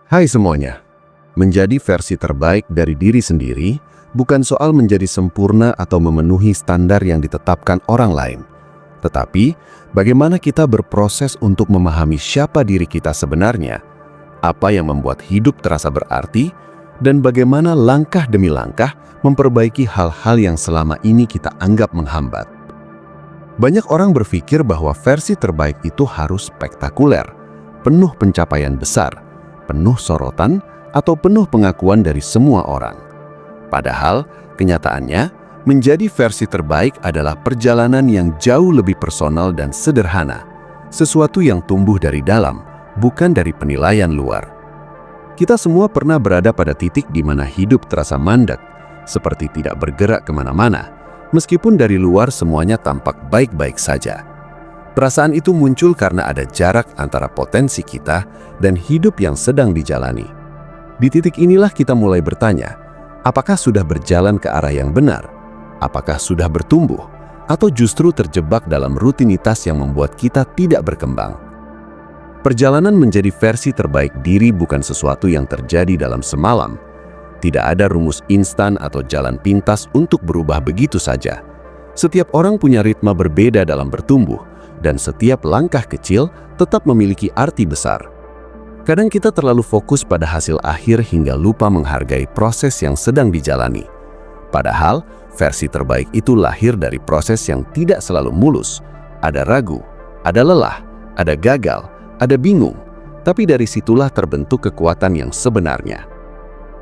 Hai semuanya, menjadi versi terbaik dari diri sendiri bukan soal menjadi sempurna atau memenuhi standar yang ditetapkan orang lain. Tetapi, bagaimana kita berproses untuk memahami siapa diri kita sebenarnya, apa yang membuat hidup terasa berarti, dan bagaimana langkah demi langkah memperbaiki hal-hal yang selama ini kita anggap menghambat. Banyak orang berpikir bahwa versi terbaik itu harus spektakuler, penuh pencapaian besar, penuh sorotan, atau penuh pengakuan dari semua orang. Padahal, kenyataannya, menjadi versi terbaik adalah perjalanan yang jauh lebih personal dan sederhana, sesuatu yang tumbuh dari dalam, bukan dari penilaian luar. Kita semua pernah berada pada titik di mana hidup terasa mandek, seperti tidak bergerak kemana-mana, meskipun dari luar semuanya tampak baik-baik saja. Perasaan itu muncul karena ada jarak antara potensi kita dan hidup yang sedang dijalani. Di titik inilah kita mulai bertanya, apakah sudah berjalan ke arah yang benar? Apakah sudah bertumbuh? Atau justru terjebak dalam rutinitas yang membuat kita tidak berkembang? Perjalanan menjadi versi terbaik diri bukan sesuatu yang terjadi dalam semalam. Tidak ada rumus instan atau jalan pintas untuk berubah begitu saja. Setiap orang punya ritme berbeda dalam bertumbuh, dan setiap langkah kecil tetap memiliki arti besar. Kadang kita terlalu fokus pada hasil akhir hingga lupa menghargai proses yang sedang dijalani. Padahal, versi terbaik itu lahir dari proses yang tidak selalu mulus. Ada ragu, ada lelah, ada gagal, ada bingung, tapi dari situlah terbentuk kekuatan yang sebenarnya.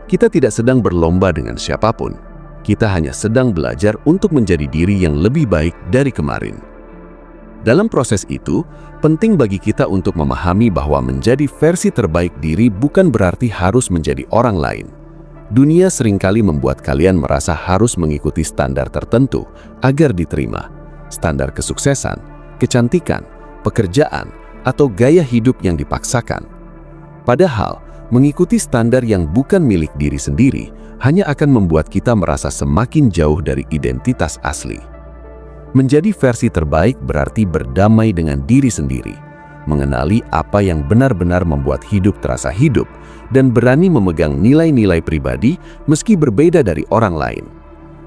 Kita tidak sedang berlomba dengan siapapun. Kita hanya sedang belajar untuk menjadi diri yang lebih baik dari kemarin. Dalam proses itu, penting bagi kita untuk memahami bahwa menjadi versi terbaik diri bukan berarti harus menjadi orang lain. Dunia seringkali membuat kalian merasa harus mengikuti standar tertentu agar diterima. Standar kesuksesan, kecantikan, pekerjaan, atau gaya hidup yang dipaksakan. Padahal, mengikuti standar yang bukan milik diri sendiri hanya akan membuat kita merasa semakin jauh dari identitas asli. Menjadi versi terbaik berarti berdamai dengan diri sendiri, mengenali apa yang benar-benar membuat hidup terasa hidup, dan berani memegang nilai-nilai pribadi meski berbeda dari orang lain.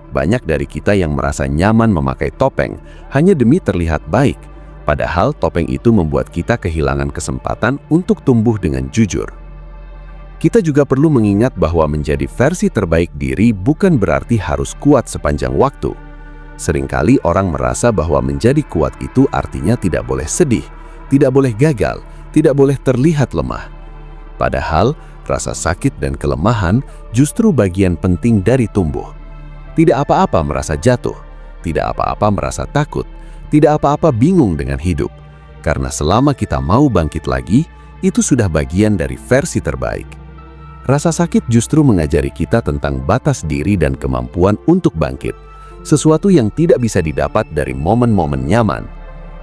Banyak dari kita yang merasa nyaman memakai topeng hanya demi terlihat baik, padahal topeng itu membuat kita kehilangan kesempatan untuk tumbuh dengan jujur. Kita juga perlu mengingat bahwa menjadi versi terbaik diri bukan berarti harus kuat sepanjang waktu. Seringkali orang merasa bahwa menjadi kuat itu artinya tidak boleh sedih, tidak boleh gagal, tidak boleh terlihat lemah. Padahal, rasa sakit dan kelemahan justru bagian penting dari tumbuh. Tidak apa-apa merasa jatuh, tidak apa-apa merasa takut, tidak apa-apa bingung dengan hidup. Karena selama kita mau bangkit lagi, itu sudah bagian dari versi terbaik. Rasa sakit justru mengajari kita tentang batas diri dan kemampuan untuk bangkit. Sesuatu yang tidak bisa didapat dari momen-momen nyaman.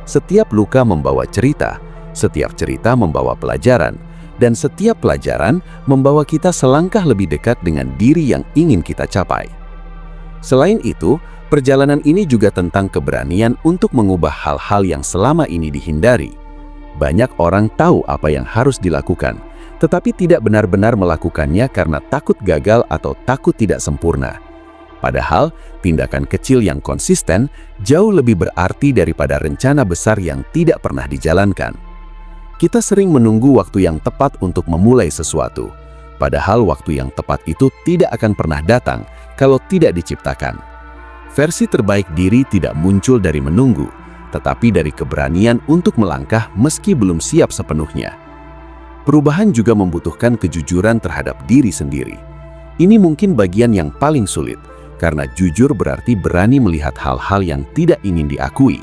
Setiap luka membawa cerita, setiap cerita membawa pelajaran, dan setiap pelajaran membawa kita selangkah lebih dekat dengan diri yang ingin kita capai. Selain itu, perjalanan ini juga tentang keberanian untuk mengubah hal-hal yang selama ini dihindari. Banyak orang tahu apa yang harus dilakukan, tetapi tidak benar-benar melakukannya karena takut gagal atau takut tidak sempurna. Padahal, tindakan kecil yang konsisten jauh lebih berarti daripada rencana besar yang tidak pernah dijalankan. Kita sering menunggu waktu yang tepat untuk memulai sesuatu, padahal waktu yang tepat itu tidak akan pernah datang kalau tidak diciptakan. Versi terbaik diri tidak muncul dari menunggu, tetapi dari keberanian untuk melangkah meski belum siap sepenuhnya. Perubahan juga membutuhkan kejujuran terhadap diri sendiri. Ini mungkin bagian yang paling sulit, karena jujur berarti berani melihat hal-hal yang tidak ingin diakui.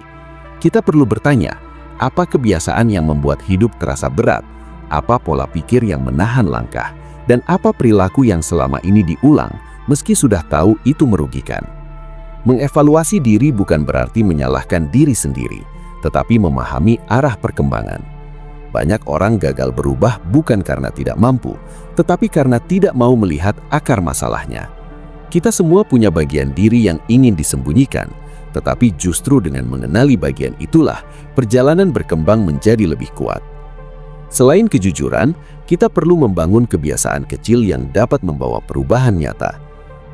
Kita perlu bertanya, apa kebiasaan yang membuat hidup terasa berat? Apa pola pikir yang menahan langkah? Dan apa perilaku yang selama ini diulang, meski sudah tahu itu merugikan? Mengevaluasi diri bukan berarti menyalahkan diri sendiri, tetapi memahami arah perkembangan. Banyak orang gagal berubah bukan karena tidak mampu, tetapi karena tidak mau melihat akar masalahnya. Kita semua punya bagian diri yang ingin disembunyikan, tetapi justru dengan mengenali bagian itulah, perjalanan berkembang menjadi lebih kuat. Selain kejujuran, kita perlu membangun kebiasaan kecil yang dapat membawa perubahan nyata.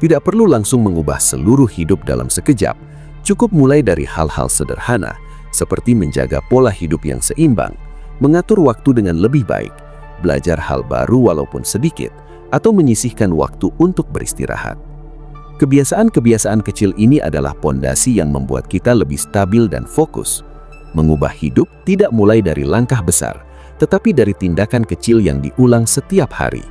Tidak perlu langsung mengubah seluruh hidup dalam sekejap. Cukup mulai dari hal-hal sederhana, seperti menjaga pola hidup yang seimbang, mengatur waktu dengan lebih baik, belajar hal baru walaupun sedikit, atau menyisihkan waktu untuk beristirahat. Kebiasaan-kebiasaan kecil ini adalah pondasi yang membuat kita lebih stabil dan fokus. Mengubah hidup tidak mulai dari langkah besar, tetapi dari tindakan kecil yang diulang setiap hari.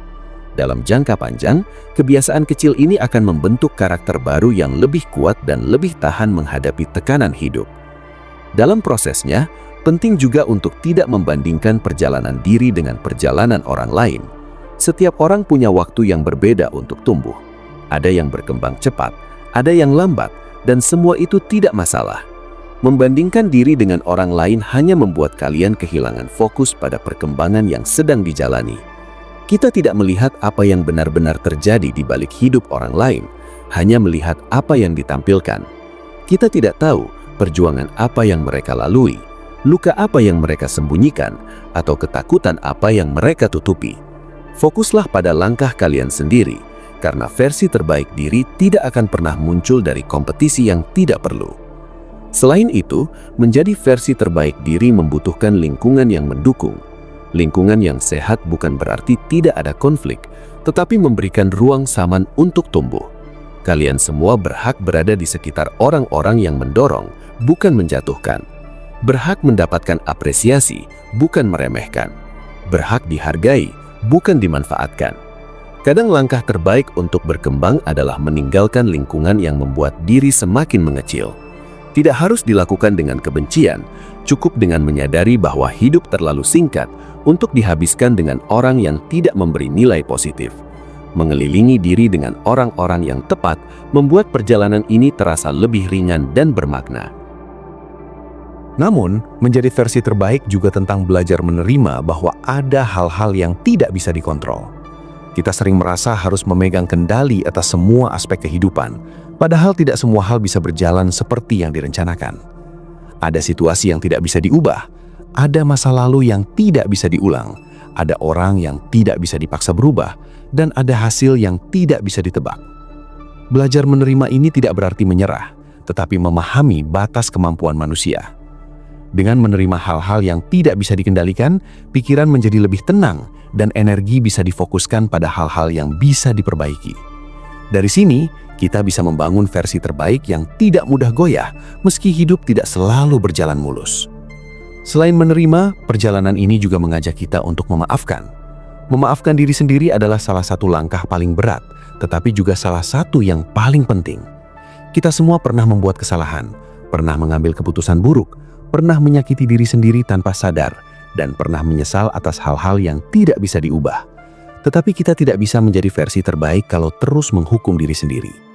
Dalam jangka panjang, kebiasaan kecil ini akan membentuk karakter baru yang lebih kuat dan lebih tahan menghadapi tekanan hidup. Dalam prosesnya, penting juga untuk tidak membandingkan perjalanan diri dengan perjalanan orang lain. Setiap orang punya waktu yang berbeda untuk tumbuh. Ada yang berkembang cepat, ada yang lambat, dan semua itu tidak masalah. Membandingkan diri dengan orang lain hanya membuat kalian kehilangan fokus pada perkembangan yang sedang dijalani. Kita tidak melihat apa yang benar-benar terjadi di balik hidup orang lain, hanya melihat apa yang ditampilkan. Kita tidak tahu perjuangan apa yang mereka lalui, luka apa yang mereka sembunyikan, atau ketakutan apa yang mereka tutupi. Fokuslah pada langkah kalian sendiri, karena versi terbaik diri tidak akan pernah muncul dari kompetisi yang tidak perlu. Selain itu, menjadi versi terbaik diri membutuhkan lingkungan yang mendukung. Lingkungan yang sehat bukan berarti tidak ada konflik, tetapi memberikan ruang saman untuk tumbuh. Kalian semua berhak berada di sekitar orang-orang yang mendorong, bukan menjatuhkan. Berhak mendapatkan apresiasi, bukan meremehkan. Berhak dihargai, bukan dimanfaatkan. Kadang langkah terbaik untuk berkembang adalah meninggalkan lingkungan yang membuat diri semakin mengecil. Tidak harus dilakukan dengan kebencian, cukup dengan menyadari bahwa hidup terlalu singkat untuk dihabiskan dengan orang yang tidak memberi nilai positif. Mengelilingi diri dengan orang-orang yang tepat membuat perjalanan ini terasa lebih ringan dan bermakna. Namun, menjadi versi terbaik juga tentang belajar menerima bahwa ada hal-hal yang tidak bisa dikontrol. Kita sering merasa harus memegang kendali atas semua aspek kehidupan, padahal tidak semua hal bisa berjalan seperti yang direncanakan. Ada situasi yang tidak bisa diubah, ada masa lalu yang tidak bisa diulang, ada orang yang tidak bisa dipaksa berubah, dan ada hasil yang tidak bisa ditebak. Belajar menerima ini tidak berarti menyerah, tetapi memahami batas kemampuan manusia. Dengan menerima hal-hal yang tidak bisa dikendalikan, pikiran menjadi lebih tenang dan energi bisa difokuskan pada hal-hal yang bisa diperbaiki. Dari sini, kita bisa membangun versi terbaik yang tidak mudah goyah, meski hidup tidak selalu berjalan mulus. Selain menerima, perjalanan ini juga mengajak kita untuk memaafkan. Memaafkan diri sendiri adalah salah satu langkah paling berat, tetapi juga salah satu yang paling penting. Kita semua pernah membuat kesalahan, pernah mengambil keputusan buruk, pernah menyakiti diri sendiri tanpa sadar, dan pernah menyesal atas hal-hal yang tidak bisa diubah. Tetapi kita tidak bisa menjadi versi terbaik kalau terus menghukum diri sendiri.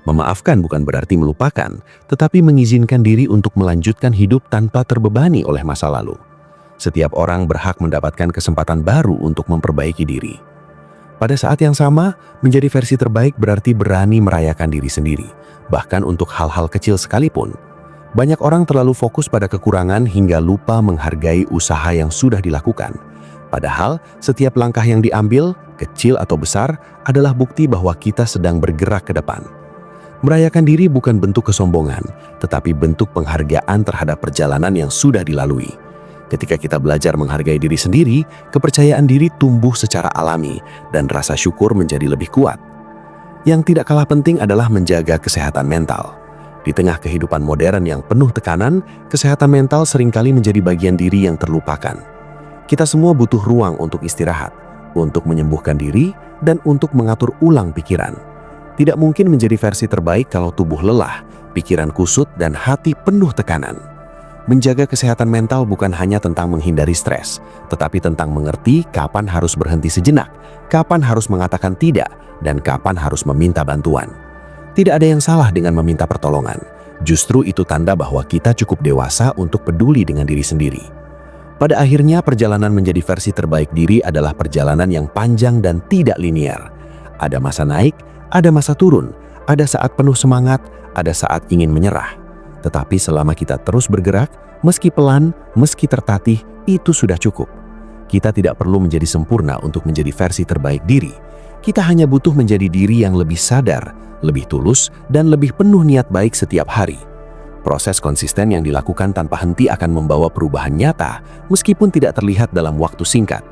Memaafkan bukan berarti melupakan, tetapi mengizinkan diri untuk melanjutkan hidup tanpa terbebani oleh masa lalu. Setiap orang berhak mendapatkan kesempatan baru untuk memperbaiki diri. Pada saat yang sama, menjadi versi terbaik berarti berani merayakan diri sendiri, bahkan untuk hal-hal kecil sekalipun. Banyak orang terlalu fokus pada kekurangan hingga lupa menghargai usaha yang sudah dilakukan. Padahal, setiap langkah yang diambil, kecil atau besar, adalah bukti bahwa kita sedang bergerak ke depan. Merayakan diri bukan bentuk kesombongan, tetapi bentuk penghargaan terhadap perjalanan yang sudah dilalui. Ketika kita belajar menghargai diri sendiri, kepercayaan diri tumbuh secara alami dan rasa syukur menjadi lebih kuat. Yang tidak kalah penting adalah menjaga kesehatan mental. Di tengah kehidupan modern yang penuh tekanan, kesehatan mental seringkali menjadi bagian diri yang terlupakan. Kita semua butuh ruang untuk istirahat, untuk menyembuhkan diri, dan untuk mengatur ulang pikiran. Tidak mungkin menjadi versi terbaik kalau tubuh lelah, pikiran kusut, dan hati penuh tekanan. Menjaga kesehatan mental bukan hanya tentang menghindari stres, tetapi tentang mengerti kapan harus berhenti sejenak, kapan harus mengatakan tidak, dan kapan harus meminta bantuan. Tidak ada yang salah dengan meminta pertolongan. Justru itu tanda bahwa kita cukup dewasa untuk peduli dengan diri sendiri. Pada akhirnya, perjalanan menjadi versi terbaik diri adalah perjalanan yang panjang dan tidak linear. Ada masa naik, ada masa turun, ada saat penuh semangat, ada saat ingin menyerah. Tetapi selama kita terus bergerak, meski pelan, meski tertatih, itu sudah cukup. Kita tidak perlu menjadi sempurna untuk menjadi versi terbaik diri. Kita hanya butuh menjadi diri yang lebih sadar, lebih tulus, dan lebih penuh niat baik setiap hari. Proses konsisten yang dilakukan tanpa henti akan membawa perubahan nyata, meskipun tidak terlihat dalam waktu singkat.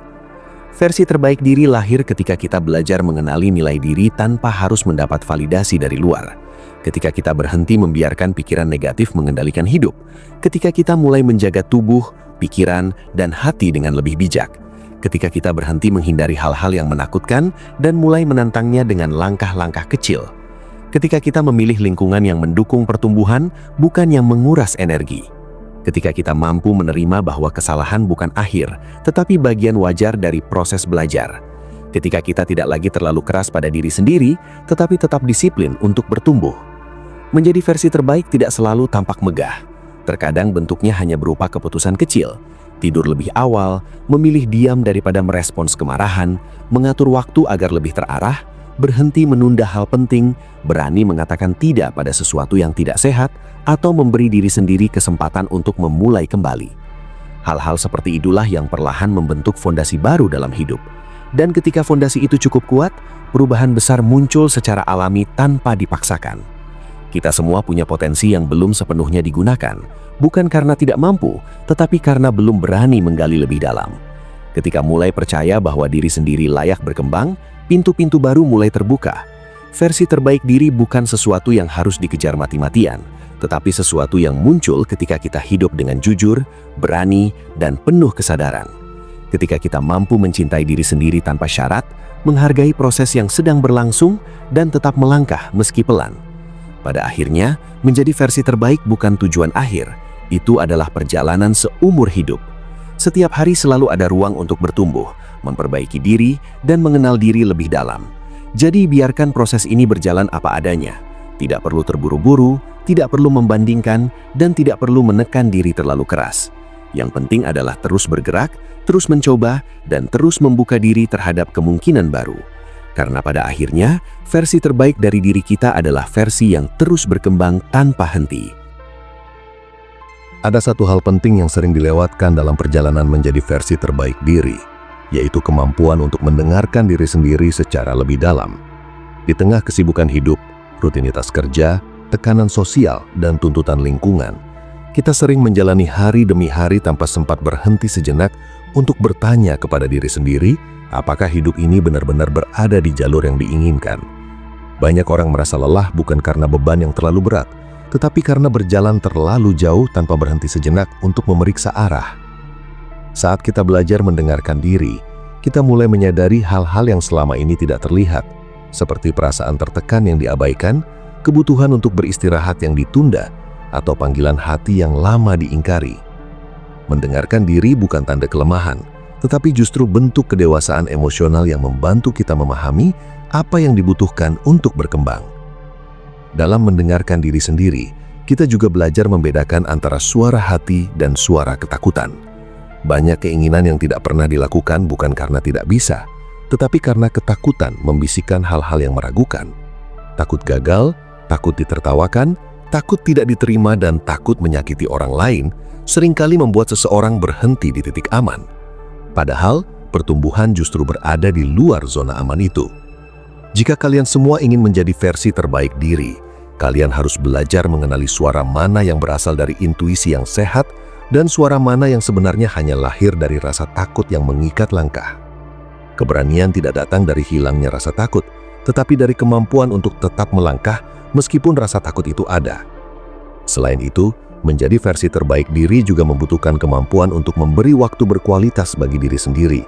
Versi terbaik diri lahir ketika kita belajar mengenali nilai diri tanpa harus mendapat validasi dari luar. Ketika kita berhenti membiarkan pikiran negatif mengendalikan hidup. Ketika kita mulai menjaga tubuh, pikiran, dan hati dengan lebih bijak. Ketika kita berhenti menghindari hal-hal yang menakutkan dan mulai menantangnya dengan langkah-langkah kecil. Ketika kita memilih lingkungan yang mendukung pertumbuhan, bukan yang menguras energi. Ketika kita mampu menerima bahwa kesalahan bukan akhir, tetapi bagian wajar dari proses belajar. Ketika kita tidak lagi terlalu keras pada diri sendiri, tetapi tetap disiplin untuk bertumbuh. Menjadi versi terbaik tidak selalu tampak megah. Terkadang bentuknya hanya berupa keputusan kecil. Tidur lebih awal, memilih diam daripada merespons kemarahan, mengatur waktu agar lebih terarah, berhenti menunda hal penting, berani mengatakan tidak pada sesuatu yang tidak sehat, atau memberi diri sendiri kesempatan untuk memulai kembali. Hal-hal seperti itulah yang perlahan membentuk fondasi baru dalam hidup. Dan ketika fondasi itu cukup kuat, perubahan besar muncul secara alami tanpa dipaksakan. Kita semua punya potensi yang belum sepenuhnya digunakan, bukan karena tidak mampu, tetapi karena belum berani menggali lebih dalam. Ketika mulai percaya bahwa diri sendiri layak berkembang, pintu-pintu baru mulai terbuka. Versi terbaik diri bukan sesuatu yang harus dikejar mati-matian, tetapi sesuatu yang muncul ketika kita hidup dengan jujur, berani, dan penuh kesadaran. Ketika kita mampu mencintai diri sendiri tanpa syarat, menghargai proses yang sedang berlangsung, dan tetap melangkah meski pelan. Pada akhirnya, menjadi versi terbaik bukan tujuan akhir, itu adalah perjalanan seumur hidup. Setiap hari selalu ada ruang untuk bertumbuh, memperbaiki diri, dan mengenal diri lebih dalam. Jadi biarkan proses ini berjalan apa adanya. Tidak perlu terburu-buru, tidak perlu membandingkan, dan tidak perlu menekan diri terlalu keras. Yang penting adalah terus bergerak, terus mencoba, dan terus membuka diri terhadap kemungkinan baru. Karena pada akhirnya, versi terbaik dari diri kita adalah versi yang terus berkembang tanpa henti. Ada satu hal penting yang sering dilewatkan dalam perjalanan menjadi versi terbaik diri, yaitu kemampuan untuk mendengarkan diri sendiri secara lebih dalam. Di tengah kesibukan hidup, rutinitas kerja, tekanan sosial, dan tuntutan lingkungan, kita sering menjalani hari demi hari tanpa sempat berhenti sejenak untuk bertanya kepada diri sendiri, apakah hidup ini benar-benar berada di jalur yang diinginkan. Banyak orang merasa lelah bukan karena beban yang terlalu berat, tetapi karena berjalan terlalu jauh tanpa berhenti sejenak untuk memeriksa arah. Saat kita belajar mendengarkan diri, kita mulai menyadari hal-hal yang selama ini tidak terlihat, seperti perasaan tertekan yang diabaikan, kebutuhan untuk beristirahat yang ditunda, atau panggilan hati yang lama diingkari. Mendengarkan diri bukan tanda kelemahan, tetapi justru bentuk kedewasaan emosional yang membantu kita memahami apa yang dibutuhkan untuk berkembang. Dalam mendengarkan diri sendiri, kita juga belajar membedakan antara suara hati dan suara ketakutan. Banyak keinginan yang tidak pernah dilakukan bukan karena tidak bisa, tetapi karena ketakutan membisikkan hal-hal yang meragukan. Takut gagal, takut ditertawakan, takut tidak diterima, dan takut menyakiti orang lain seringkali membuat seseorang berhenti di titik aman. Padahal, pertumbuhan justru berada di luar zona aman itu. Jika kalian semua ingin menjadi versi terbaik diri, kalian harus belajar mengenali suara mana yang berasal dari intuisi yang sehat dan suara mana yang sebenarnya hanya lahir dari rasa takut yang mengikat langkah. Keberanian tidak datang dari hilangnya rasa takut, tetapi dari kemampuan untuk tetap melangkah meskipun rasa takut itu ada. Selain itu, menjadi versi terbaik diri juga membutuhkan kemampuan untuk memberi waktu berkualitas bagi diri sendiri.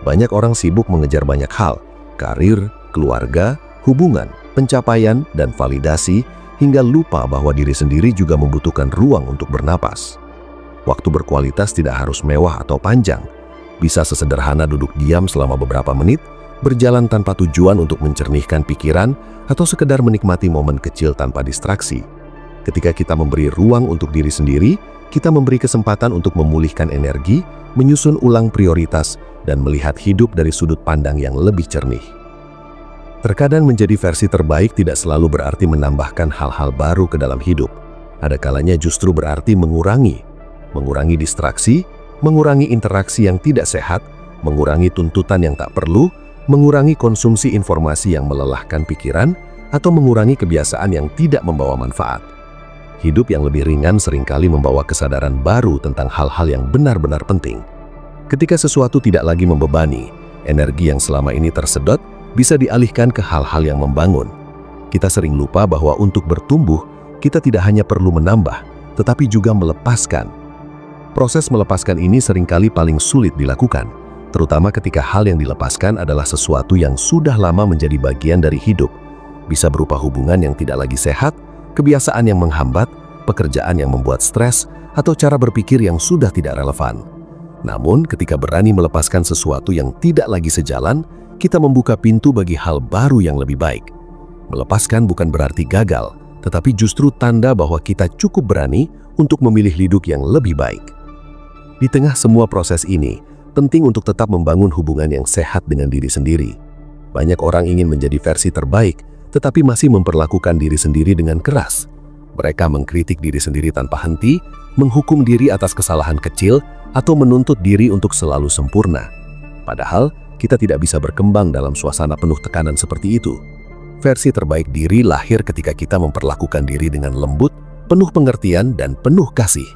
Banyak orang sibuk mengejar banyak hal, karir, keluarga, hubungan, pencapaian, dan validasi, hingga lupa bahwa diri sendiri juga membutuhkan ruang untuk bernapas. Waktu berkualitas tidak harus mewah atau panjang. Bisa sesederhana duduk diam selama beberapa menit, berjalan tanpa tujuan untuk mencernihkan pikiran, atau sekedar menikmati momen kecil tanpa distraksi. Ketika kita memberi ruang untuk diri sendiri, kita memberi kesempatan untuk memulihkan energi, menyusun ulang prioritas, dan melihat hidup dari sudut pandang yang lebih jernih. Terkadang menjadi versi terbaik tidak selalu berarti menambahkan hal-hal baru ke dalam hidup. Ada kalanya justru berarti mengurangi distraksi, mengurangi interaksi yang tidak sehat, mengurangi tuntutan yang tak perlu, mengurangi konsumsi informasi yang melelahkan pikiran, atau mengurangi kebiasaan yang tidak membawa manfaat. Hidup yang lebih ringan seringkali membawa kesadaran baru tentang hal-hal yang benar-benar penting. Ketika sesuatu tidak lagi membebani, energi yang selama ini tersedot bisa dialihkan ke hal-hal yang membangun. Kita sering lupa bahwa untuk bertumbuh, kita tidak hanya perlu menambah, tetapi juga melepaskan. Proses melepaskan ini seringkali paling sulit dilakukan, terutama ketika hal yang dilepaskan adalah sesuatu yang sudah lama menjadi bagian dari hidup. Bisa berupa hubungan yang tidak lagi sehat, kebiasaan yang menghambat, pekerjaan yang membuat stres, atau cara berpikir yang sudah tidak relevan. Namun, ketika berani melepaskan sesuatu yang tidak lagi sejalan, kita membuka pintu bagi hal baru yang lebih baik. Melepaskan bukan berarti gagal, tetapi justru tanda bahwa kita cukup berani untuk memilih hidup yang lebih baik. Di tengah semua proses ini, penting untuk tetap membangun hubungan yang sehat dengan diri sendiri. Banyak orang ingin menjadi versi terbaik, tetapi masih memperlakukan diri sendiri dengan keras. Mereka mengkritik diri sendiri tanpa henti, menghukum diri atas kesalahan kecil, atau menuntut diri untuk selalu sempurna. Padahal, kita tidak bisa berkembang dalam suasana penuh tekanan seperti itu. Versi terbaik diri lahir ketika kita memperlakukan diri dengan lembut, penuh pengertian, dan penuh kasih.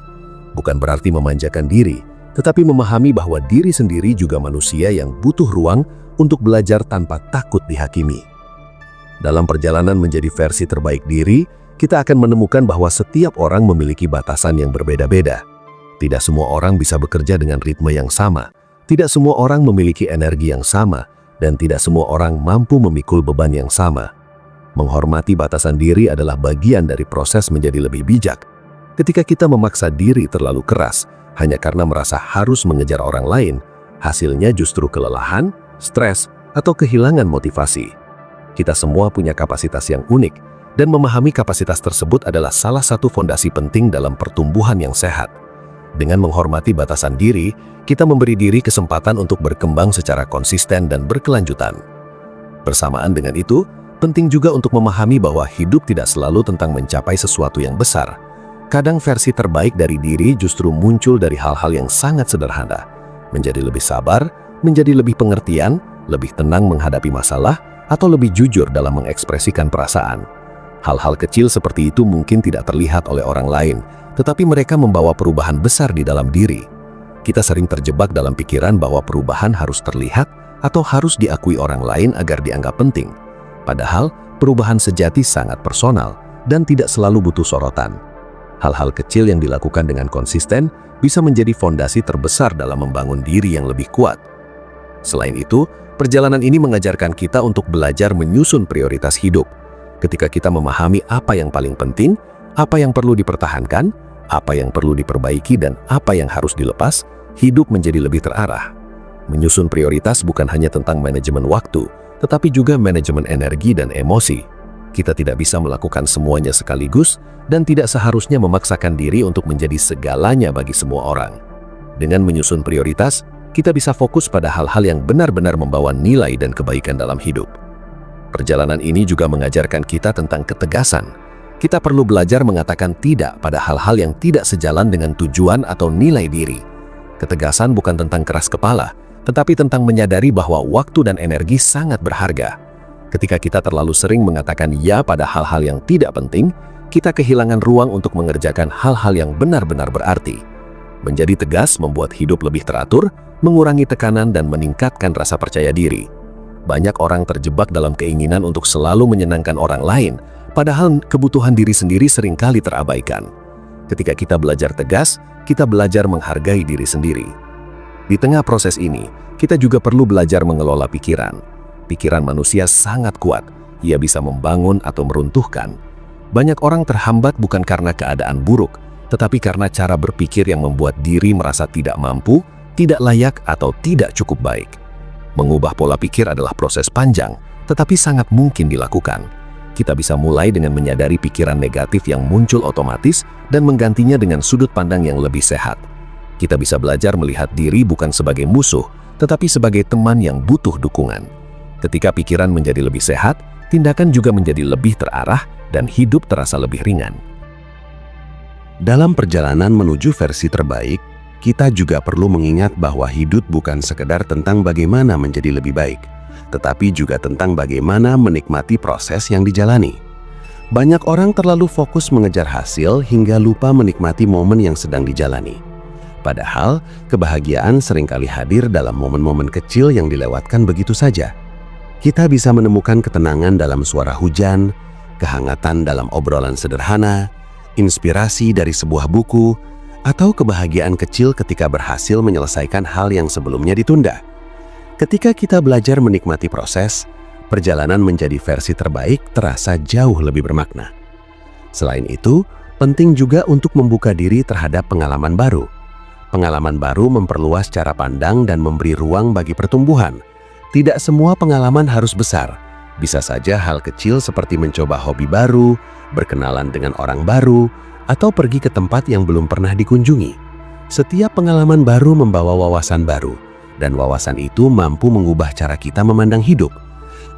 Bukan berarti memanjakan diri, tetapi memahami bahwa diri sendiri juga manusia yang butuh ruang untuk belajar tanpa takut dihakimi. Dalam perjalanan menjadi versi terbaik diri, kita akan menemukan bahwa setiap orang memiliki batasan yang berbeda-beda. Tidak semua orang bisa bekerja dengan ritme yang sama, tidak semua orang memiliki energi yang sama, dan tidak semua orang mampu memikul beban yang sama. Menghormati batasan diri adalah bagian dari proses menjadi lebih bijak. Ketika kita memaksa diri terlalu keras, hanya karena merasa harus mengejar orang lain, hasilnya justru kelelahan, stres, atau kehilangan motivasi. Kita semua punya kapasitas yang unik, dan memahami kapasitas tersebut adalah salah satu fondasi penting dalam pertumbuhan yang sehat. Dengan menghormati batasan diri, kita memberi diri kesempatan untuk berkembang secara konsisten dan berkelanjutan. Bersamaan dengan itu, penting juga untuk memahami bahwa hidup tidak selalu tentang mencapai sesuatu yang besar. Kadang versi terbaik dari diri justru muncul dari hal-hal yang sangat sederhana. Menjadi lebih sabar, menjadi lebih pengertian, lebih tenang menghadapi masalah, atau lebih jujur dalam mengekspresikan perasaan. Hal-hal kecil seperti itu mungkin tidak terlihat oleh orang lain, tetapi mereka membawa perubahan besar di dalam diri. Kita sering terjebak dalam pikiran bahwa perubahan harus terlihat atau harus diakui orang lain agar dianggap penting. Padahal, perubahan sejati sangat personal dan tidak selalu butuh sorotan. Hal-hal kecil yang dilakukan dengan konsisten bisa menjadi fondasi terbesar dalam membangun diri yang lebih kuat. Selain itu, perjalanan ini mengajarkan kita untuk belajar menyusun prioritas hidup. Ketika kita memahami apa yang paling penting, apa yang perlu dipertahankan, apa yang perlu diperbaiki, dan apa yang harus dilepas, hidup menjadi lebih terarah. Menyusun prioritas bukan hanya tentang manajemen waktu, tetapi juga manajemen energi dan emosi. Kita tidak bisa melakukan semuanya sekaligus dan tidak seharusnya memaksakan diri untuk menjadi segalanya bagi semua orang. Dengan menyusun prioritas, kita bisa fokus pada hal-hal yang benar-benar membawa nilai dan kebaikan dalam hidup. Perjalanan ini juga mengajarkan kita tentang ketegasan. Kita perlu belajar mengatakan tidak pada hal-hal yang tidak sejalan dengan tujuan atau nilai diri. Ketegasan bukan tentang keras kepala, tetapi tentang menyadari bahwa waktu dan energi sangat berharga. Ketika kita terlalu sering mengatakan ya pada hal-hal yang tidak penting, kita kehilangan ruang untuk mengerjakan hal-hal yang benar-benar berarti. Menjadi tegas membuat hidup lebih teratur, mengurangi tekanan, dan meningkatkan rasa percaya diri. Banyak orang terjebak dalam keinginan untuk selalu menyenangkan orang lain, padahal kebutuhan diri sendiri seringkali terabaikan. Ketika kita belajar tegas, kita belajar menghargai diri sendiri. Di tengah proses ini, kita juga perlu belajar mengelola pikiran. Pikiran manusia sangat kuat, ia bisa membangun atau meruntuhkan. Banyak orang terhambat bukan karena keadaan buruk, tetapi karena cara berpikir yang membuat diri merasa tidak mampu, tidak layak, atau tidak cukup baik. Mengubah pola pikir adalah proses panjang, tetapi sangat mungkin dilakukan. Kita bisa mulai dengan menyadari pikiran negatif yang muncul otomatis dan menggantinya dengan sudut pandang yang lebih sehat. Kita bisa belajar melihat diri bukan sebagai musuh, tetapi sebagai teman yang butuh dukungan. Ketika pikiran menjadi lebih sehat, tindakan juga menjadi lebih terarah dan hidup terasa lebih ringan. Dalam perjalanan menuju versi terbaik, kita juga perlu mengingat bahwa hidup bukan sekedar tentang bagaimana menjadi lebih baik, tetapi juga tentang bagaimana menikmati proses yang dijalani. Banyak orang terlalu fokus mengejar hasil hingga lupa menikmati momen yang sedang dijalani. Padahal, kebahagiaan seringkali hadir dalam momen-momen kecil yang dilewatkan begitu saja. Kita bisa menemukan ketenangan dalam suara hujan, kehangatan dalam obrolan sederhana, inspirasi dari sebuah buku, atau kebahagiaan kecil ketika berhasil menyelesaikan hal yang sebelumnya ditunda. Ketika kita belajar menikmati proses, perjalanan menjadi versi terbaik terasa jauh lebih bermakna. Selain itu, penting juga untuk membuka diri terhadap pengalaman baru. Pengalaman baru memperluas cara pandang dan memberi ruang bagi pertumbuhan. Tidak semua pengalaman harus besar. Bisa saja hal kecil seperti mencoba hobi baru, berkenalan dengan orang baru, atau pergi ke tempat yang belum pernah dikunjungi. Setiap pengalaman baru membawa wawasan baru, dan wawasan itu mampu mengubah cara kita memandang hidup.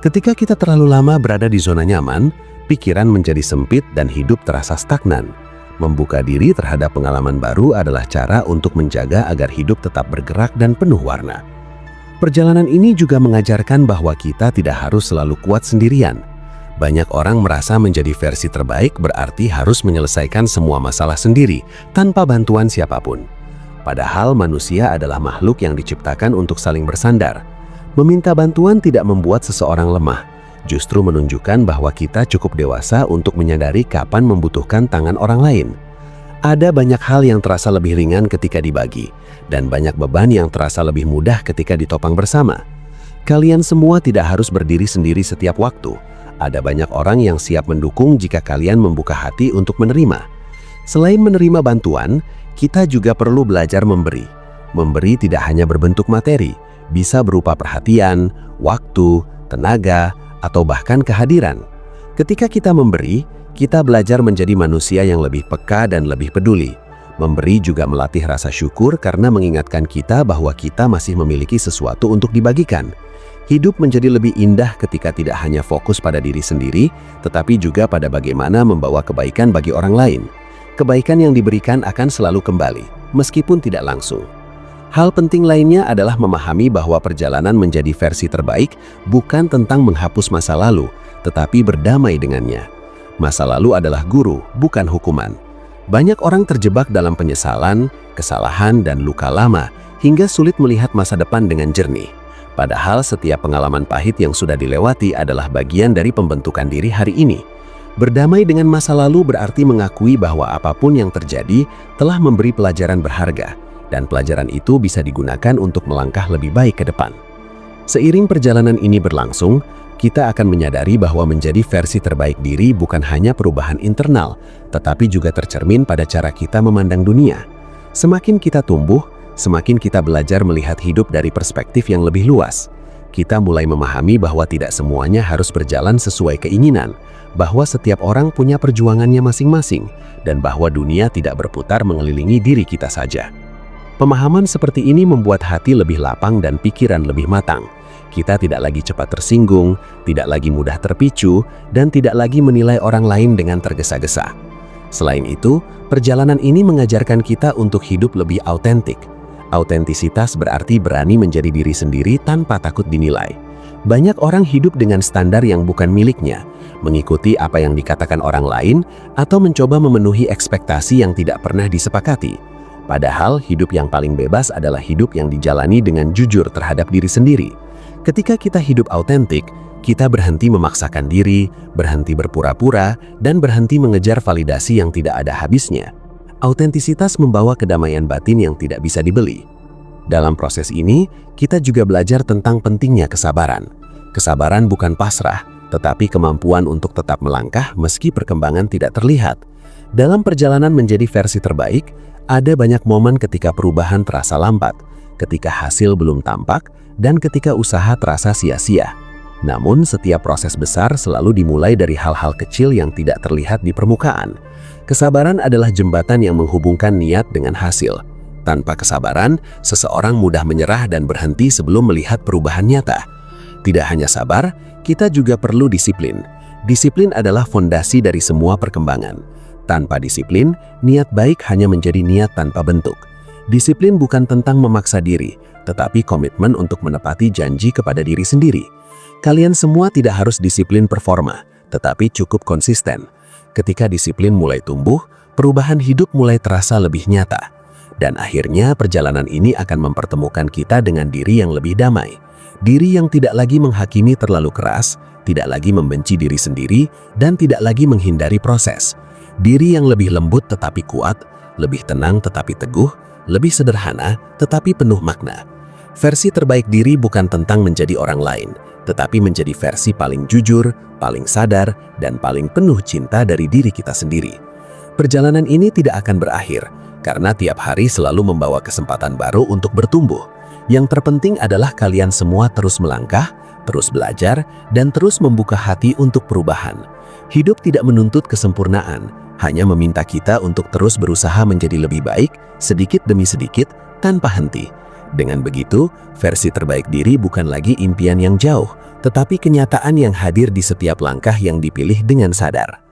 Ketika kita terlalu lama berada di zona nyaman, pikiran menjadi sempit dan hidup terasa stagnan. Membuka diri terhadap pengalaman baru adalah cara untuk menjaga agar hidup tetap bergerak dan penuh warna. Perjalanan ini juga mengajarkan bahwa kita tidak harus selalu kuat sendirian. Banyak orang merasa menjadi versi terbaik berarti harus menyelesaikan semua masalah sendiri tanpa bantuan siapapun. Padahal manusia adalah makhluk yang diciptakan untuk saling bersandar. Meminta bantuan tidak membuat seseorang lemah, justru menunjukkan bahwa kita cukup dewasa untuk menyadari kapan membutuhkan tangan orang lain. Ada banyak hal yang terasa lebih ringan ketika dibagi, dan banyak beban yang terasa lebih mudah ketika ditopang bersama. Kalian semua tidak harus berdiri sendiri setiap waktu. Ada banyak orang yang siap mendukung jika kalian membuka hati untuk menerima. Selain menerima bantuan, kita juga perlu belajar memberi. Memberi tidak hanya berbentuk materi, bisa berupa perhatian, waktu, tenaga, atau bahkan kehadiran. Ketika kita memberi, kita belajar menjadi manusia yang lebih peka dan lebih peduli. Memberi juga melatih rasa syukur karena mengingatkan kita bahwa kita masih memiliki sesuatu untuk dibagikan. Hidup menjadi lebih indah ketika tidak hanya fokus pada diri sendiri, tetapi juga pada bagaimana membawa kebaikan bagi orang lain. Kebaikan yang diberikan akan selalu kembali, meskipun tidak langsung. Hal penting lainnya adalah memahami bahwa perjalanan menjadi versi terbaik bukan tentang menghapus masa lalu, tetapi berdamai dengannya. Masa lalu adalah guru, bukan hukuman. Banyak orang terjebak dalam penyesalan, kesalahan, dan luka lama, hingga sulit melihat masa depan dengan jernih. Padahal setiap pengalaman pahit yang sudah dilewati adalah bagian dari pembentukan diri hari ini. Berdamai dengan masa lalu berarti mengakui bahwa apapun yang terjadi telah memberi pelajaran berharga, dan pelajaran itu bisa digunakan untuk melangkah lebih baik ke depan. Seiring perjalanan ini berlangsung, kita akan menyadari bahwa menjadi versi terbaik diri bukan hanya perubahan internal, tetapi juga tercermin pada cara kita memandang dunia. Semakin kita tumbuh, semakin kita belajar melihat hidup dari perspektif yang lebih luas. Kita mulai memahami bahwa tidak semuanya harus berjalan sesuai keinginan, bahwa setiap orang punya perjuangannya masing-masing, dan bahwa dunia tidak berputar mengelilingi diri kita saja. Pemahaman seperti ini membuat hati lebih lapang dan pikiran lebih matang. Kita tidak lagi cepat tersinggung, tidak lagi mudah terpicu, dan tidak lagi menilai orang lain dengan tergesa-gesa. Selain itu, perjalanan ini mengajarkan kita untuk hidup lebih autentik. Autentisitas berarti berani menjadi diri sendiri tanpa takut dinilai. Banyak orang hidup dengan standar yang bukan miliknya, mengikuti apa yang dikatakan orang lain, atau mencoba memenuhi ekspektasi yang tidak pernah disepakati. Padahal hidup yang paling bebas adalah hidup yang dijalani dengan jujur terhadap diri sendiri. Ketika kita hidup autentik, kita berhenti memaksakan diri, berhenti berpura-pura, dan berhenti mengejar validasi yang tidak ada habisnya. Autentisitas membawa kedamaian batin yang tidak bisa dibeli. Dalam proses ini, kita juga belajar tentang pentingnya kesabaran. Kesabaran bukan pasrah, tetapi kemampuan untuk tetap melangkah meski perkembangan tidak terlihat. Dalam perjalanan menjadi versi terbaik, ada banyak momen ketika perubahan terasa lambat, ketika hasil belum tampak, dan ketika usaha terasa sia-sia. Namun, setiap proses besar selalu dimulai dari hal-hal kecil yang tidak terlihat di permukaan. Kesabaran adalah jembatan yang menghubungkan niat dengan hasil. Tanpa kesabaran, seseorang mudah menyerah dan berhenti sebelum melihat perubahan nyata. Tidak hanya sabar, kita juga perlu disiplin. Disiplin adalah fondasi dari semua perkembangan. Tanpa disiplin, niat baik hanya menjadi niat tanpa bentuk. Disiplin bukan tentang memaksa diri, tetapi komitmen untuk menepati janji kepada diri sendiri. Kalian semua tidak harus disiplin performa, tetapi cukup konsisten. Ketika disiplin mulai tumbuh, perubahan hidup mulai terasa lebih nyata. Dan akhirnya perjalanan ini akan mempertemukan kita dengan diri yang lebih damai. Diri yang tidak lagi menghakimi terlalu keras, tidak lagi membenci diri sendiri, dan tidak lagi menghindari proses. Diri yang lebih lembut tetapi kuat, lebih tenang tetapi teguh, lebih sederhana tetapi penuh makna. Versi terbaik diri bukan tentang menjadi orang lain, tetapi menjadi versi paling jujur, paling sadar, dan paling penuh cinta dari diri kita sendiri. Perjalanan ini tidak akan berakhir, karena tiap hari selalu membawa kesempatan baru untuk bertumbuh. Yang terpenting adalah kalian semua terus melangkah, terus belajar, dan terus membuka hati untuk perubahan. Hidup tidak menuntut kesempurnaan, hanya meminta kita untuk terus berusaha menjadi lebih baik, sedikit demi sedikit, tanpa henti. Dengan begitu, versi terbaik diri bukan lagi impian yang jauh, tetapi kenyataan yang hadir di setiap langkah yang dipilih dengan sadar.